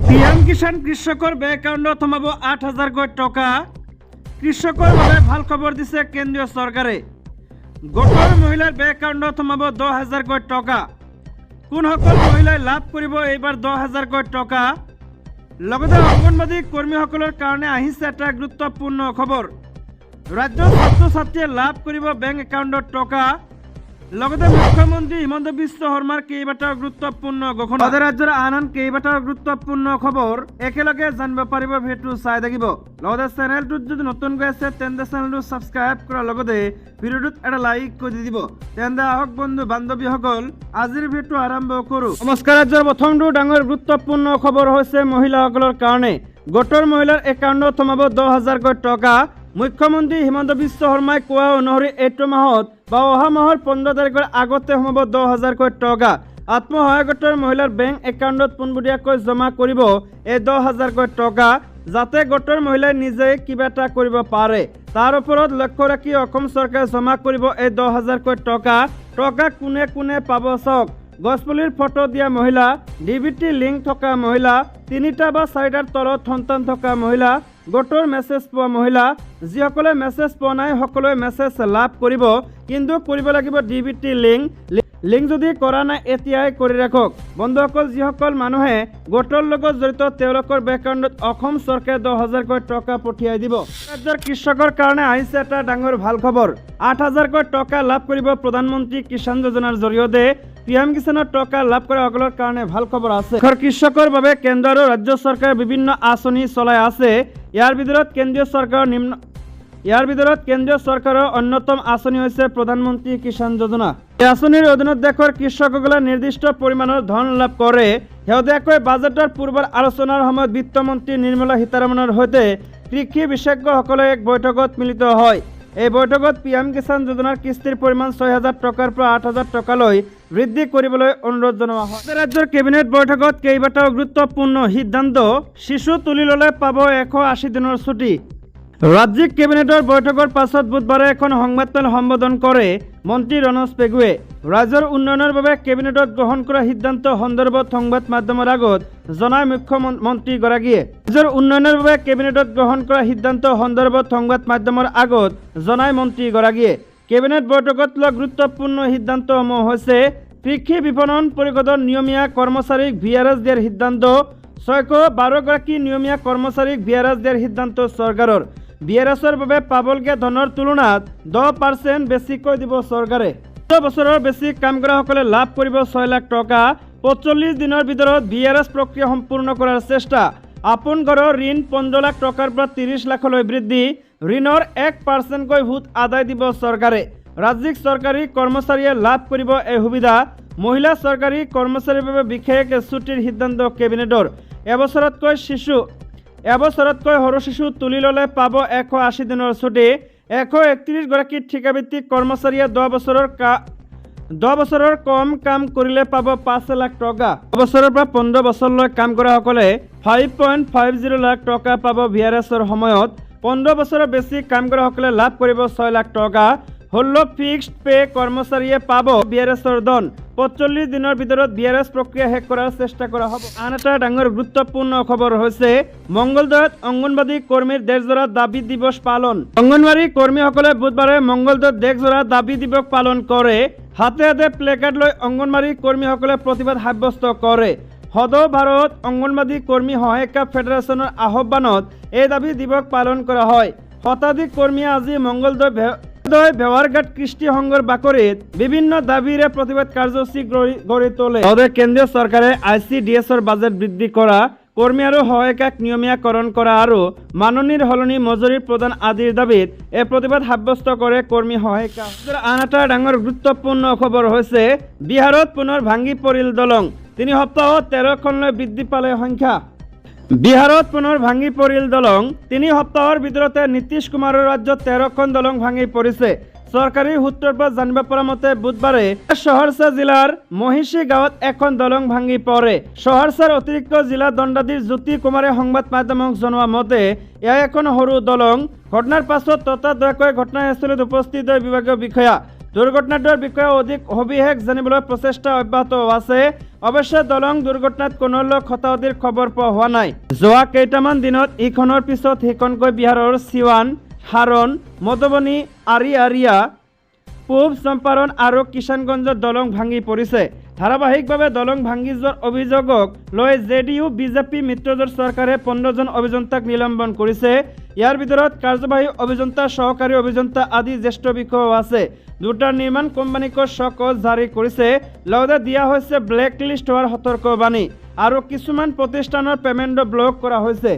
PM Kisan কৃষকৰ bank একাউণ্টত সোমাব ৮,০০০ কোটি টকা। কৃষকৰ বাবে ভাল খবৰ দিছে কেন্দ্ৰীয় চৰকাৰে। গোটৰ মহিলাৰ বেংক একাউণ্টত সোমাব ১০,০০০ কোটি টকা। কোনসকল মহিলাই লাভ কৰিব এইবাৰ ১০,০০০ কোটি টকা। লগতে অংগনবাড়ী কৰ্মীসকলৰ কাৰণে আহিছে এটা গুৰুত্বপূৰ্ণ খবৰ। ৰাজ্যৰ ছাত্ৰ ছাত্ৰীয়ে লাভ কৰিব বেংক একাউণ্টত টকা। লগতে মুখ্যমন্ত্ৰী হিমন্ত বিশ্ব শৰ্মাৰ কেইবাটাও গুৰুত্বপূৰ্ণ ঘোষণা। ৰাজ্যৰ আন কেইবাটাও গুৰুত্বপূৰ্ণ খবৰ একেলগে জানিব পাৰিব। ভিডিঅ'টো চাই থাকিব। লগতে চেনেলটোত যদি নতুনকৈ আছে তেন্তে চেনেলটো ছাবস্ক্ৰাইব কৰাৰ লগতে ভিডিঅ'টোত এটা লাইক কৰি দিব। তেন্তে আহক বন্ধু বান্ধৱীসকল আজিৰ ভিডিঅ'টো আৰম্ভ কৰোঁ। নমস্কাৰ। ৰাজ্যৰ প্ৰথমটো ডাঙৰ গুৰুত্বপূৰ্ণ খবৰ হৈছে মহিলাসকলৰ কাৰণে। গোটৰ মহিলাৰ একাউণ্টত সোমাব ১০,০০০ কোটি টকা। মুখ্যমন্ত্ৰী হিমন্ত বিশ্ব শৰ্মাই কোৱা অনুসৰি এইটো মাহত বা অহা মাহৰ ১৫ তাৰিখৰ আগতে সোমাব ১০,০০০ কোটি টকা। আত্মসহায়ক গোটৰ মহিলাৰ বেংক একাউণ্টত পোনপটীয়াকৈ জমা কৰিব এই ১০,০০০ কোটি টকা, যাতে গোটৰ মহিলাই নিজেই কিবা এটা কৰিব পাৰে। তাৰ ওপৰত লক্ষ্য ৰাখি অসম চৰকাৰে জমা কৰিব এই ১০,০০০ কোটি টকা। টকা কোনে কোনে পাব চাওক। গছপুলিৰ ফটো দিয়া মহিলা, ডিবিটি লিংক থকা মহিলা, ৩টা বা ৪টাৰ তলত সন্তান থকা মহিলা, গোটৰ মেছেজ পোৱা মহিলা। যিসকলে মেছেজ পোৱা নাই সকলোৱে মেছেজ লাভ কৰিব, কিন্তু কৰিব লাগিব ডিবিটি লিংক যদি কৰা নাই এতিয়াই কৰি ৰাখক। বন্ধুসকল, যিসকল মানুহে গোটৰ লগত জড়িত তেওঁলোকৰ বেংক একাউণ্টত অসম চৰকাৰে ১০,০০০ কোটি টকা পঠিয়াই দিব। ৰাজ্যৰ কৃষকৰ কাৰণে আহিছে এটা ডাঙৰ ভাল খবৰ। ৮,০০০ কোটি টকা লাভ কৰিব প্ৰধানমন্ত্ৰী কিষাণ যোজনাৰ জৰিয়তে। পিএম কিষাণৰ টকা লাভ কৰাসকলৰ কাৰণে ভাল খবৰ আছে। কৃষকৰ বাবে কেন্দ্ৰ আৰু ৰাজ্য চৰকাৰে বিভিন্ন আঁচনি চলাই আছে। ইয়াৰ ভিতৰত কেন্দ্ৰীয় চৰকাৰৰ অন্যতম আঁচনি হৈছে প্ৰধানমন্ত্ৰী কিষাণ যোজনা। এই আঁচনিৰ অধীনত দেশৰ কৃষকসকলে নিৰ্দিষ্ট পৰিমাণৰ ধন লাভ কৰে। শেহতীয়াকৈ বাজেটৰ পূৰ্বৰ আলোচনাৰ সময়ত বিত্তমন্ত্ৰী নিৰ্মলা সীতাৰমণৰ সৈতে কৃষি বিশেষজ্ঞসকলে এক বৈঠকত মিলিত হয়। এই বৈঠকত পিএম কিষাণ যোজনাৰ কিস্তিৰ পৰিমাণ ৬,০০০ টকাৰ পৰা ৮,০০০ টকালৈ বৃদ্ধি কৰিবলৈ অনুৰোধ জনোৱা হয়। ৰাজ্যৰ কেবিনেট বৈঠকত কেইবাটাও গুৰুত্বপূৰ্ণ সিদ্ধান্ত। শিশু তুলি ল'লে পাব ১৮০ দিনৰ ছুটি। ৰাজ্যিক কেবিনেটৰ বৈঠকৰ পাছত বুধবাৰে এখন সংবাদমেল সম্বোধন কৰে মন্ত্ৰী ৰণোজ পেগুৱে। ৰাজ্যৰ উন্নয়নৰ বাবে কেবিনেটত গ্ৰহণ কৰা সিদ্ধান্ত সন্দৰ্ভত সংবাদ মাধ্যমৰ আগত জনায় মুখ্যমন্ত্ৰীগৰাকীয়ে। ৰাজ্যৰ উন্নয়নৰ বাবে কেবিনেটত গ্ৰহণ কৰা সিদ্ধান্ত সন্দৰ্ভত সংবাদ মাধ্যমৰ আগত জনায় মন্ত্ৰীগৰাকীয়ে। কেবিনেট বৈঠকত লোৱা গুৰুত্বপূৰ্ণ সিদ্ধান্তসমূহ হৈছে কৃষি বিপণন পৰিষদৰ নিয়মীয়া কৰ্মচাৰীক VRS দিয়াৰ সিদ্ধান্ত। ৬১২গৰাকী নিয়মীয়া কৰ্মচাৰীক VRS দিয়াৰ সিদ্ধান্ত চৰকাৰৰ। VRSৰ বাবে পাবলগীয়া ধনৰ তুলনাত 10% বেছিকৈ দিব চৰকাৰে। ১৪ বছৰৰ বেছি কাম কৰাসকলে লাভ কৰিব ৬ লাখ টকা। ৪৫ দিনৰ ভিতৰত VRS প্ৰক্ৰিয়া সম্পূৰ্ণ কৰাৰ চেষ্টা। আপোন ঘৰৰ ঋণ ১৫ লাখ টকাৰ পৰা ৩০ লাখলৈ বৃদ্ধি। ঋণৰ 1%কৈ সুদ আদায় দিব চৰকাৰে। ৰাজ্যিক চৰকাৰী কৰ্মচাৰীয়ে লাভ কৰিব এই সুবিধা। মহিলা চৰকাৰী কৰ্মচাৰীৰ বাবে বিশেষ ছুটিৰ সিদ্ধান্ত কেবিনেটৰ। এবছৰতকৈ সৰু শিশু তুলি ল'লে পাব ১৮০ দিনৰ ছুটি। ১৩১গৰাকী ঠিকাভিত্তিক কৰ্মচাৰীয়ে 10 বছৰৰ কম কাম কৰিলে পাব ৫ লাখ টকা। ১০ বছৰৰ পৰা ১৫ বছৰলৈ কাম কৰাসকলে 5.50 লাখ টকা পাব VRSৰ সময়ত। ১৫ বছৰৰ বেছি কাম কৰাসকলে লাভ কৰিব ৬ লাখ টকা। ১৬ ফিক্সড পে কৰ্মচাৰীয়ে পাব VRSৰ ধন। ৪৫ দিনৰ ভিতৰত VRS প্ৰক্ৰিয়া শেষ কৰাৰ চেষ্টা কৰা হ'ব। আন এটা ডাঙৰ গুৰুত্বপূৰ্ণ খবৰ হৈছে মংগলদৈত অংগনবাড়ী কৰ্মীৰ দেশজোৰা দাবী দিৱস পালন। অংগনবাড়ী কৰ্মীসকলে বুধবাৰে মংগলদৈত দেশজোৰা দাবী দিৱস পালন কৰে। হাতে হাতে প্লেকাৰ্ড লৈ অংগনবাড়ী কৰ্মীসকলে প্ৰতিবাদ সাব্যস্ত কৰে। সদৌ ভাৰত অংগনবাড়ী কৰ্মী সহায়িকা ফেডাৰেশ্যনৰ আহ্বানত এই দাবী দিৱস পালন কৰা হয়। শতাধিক কৰ্মীয়ে আজি মংগলদৈ ভেৱাৰঘাট কৃষ্টি সংঘৰ বাকৰিত বিভিন্ন দাবীৰে প্ৰতিবাদ কাৰ্যসূচী গঢ়ি তোলে। কেন্দ্ৰীয় চৰকাৰে ICDSৰ বাজেট বৃদ্ধি কৰা, কৰ্মী আৰু সহায়িকাক নিয়মীয়াকৰণ কৰা আৰু মাননিৰ সলনি মজুৰি প্ৰদান আদিৰ দাবীত এই প্ৰতিবাদ সাব্যস্ত কৰে কৰ্মী সহায়িকা। আন এটা ডাঙৰ গুৰুত্বপূৰ্ণ খবৰ হৈছে বিহাৰত পুনৰ ভাঙি পৰিল দলং। ৩ সপ্তাহত 13খনলৈ বৃদ্ধি পালে সংখ্যা। বিহাৰত পুনৰ ভাঙি পৰিল দলং। ৩ সপ্তাহৰ ভিতৰতে নীতিশ কুমাৰৰ ৰাজ্যত 13খন দলং ভাঙি পৰিছে। চৰকাৰী সূত্ৰৰ পৰা জানিব পৰা মতে বুধবাৰে সহৰসা জিলাৰ মহিষী গাঁৱত এখন দলং ভাঙি পৰে। সহৰসাৰ অতিৰিক্ত জিলা দণ্ডাধীশ জ্যোতি কুমাৰে সংবাদ মাধ্যমক জনোৱা মতে এয়া এখন সৰু দলং। ঘটনাৰ পাছত ততাতৈয়াকৈ ঘটনাস্থলীত উপস্থিত হয় বিভাগীয় বিষয়া। দুৰ্ঘটনাটোৰ বিষয়ে অধিক সবিশেষ জানিবলৈ প্ৰচেষ্টা অব্যাহত আছে। অৱশ্যে দলং দুৰ্ঘটনাত কোনো লোক হতাহতিৰ খবৰ পোৱা হোৱা নাই। যোৱা কেইটামান দিনত ইখনৰ পিছত সিখনকৈ বিহাৰৰ সিৱান, হাৰণ, মধুবনী, আৰিয়া, পূব চম্পাৰণ আৰু কিষাণগঞ্জত দলং ভাঙি পৰিছে। ধাৰাবাহিকভাৱে দলং ভাঙি যোৱাৰ অভিযোগক লৈ জেডিইউ, বিজেপি মিত্ৰজোঁট চৰকাৰে 15জন অভিযন্তাক নিলম্বন কৰিছে। ইয়াৰ ভিতৰত কাৰ্যবাহী অভিযন্তা, সহকাৰী অভিযন্তা আদি জ্যেষ্ঠ বিষয়াও আছে। দুটা নিৰ্মাণ কোম্পানীকো চকজ জাৰি কৰিছে। লগতে দিয়া হৈছে ব্লেক লিষ্ট হোৱাৰ সতৰ্কবাণী আৰু কিছুমান প্ৰতিষ্ঠানৰ পেমেণ্টও ব্লক কৰা হৈছে।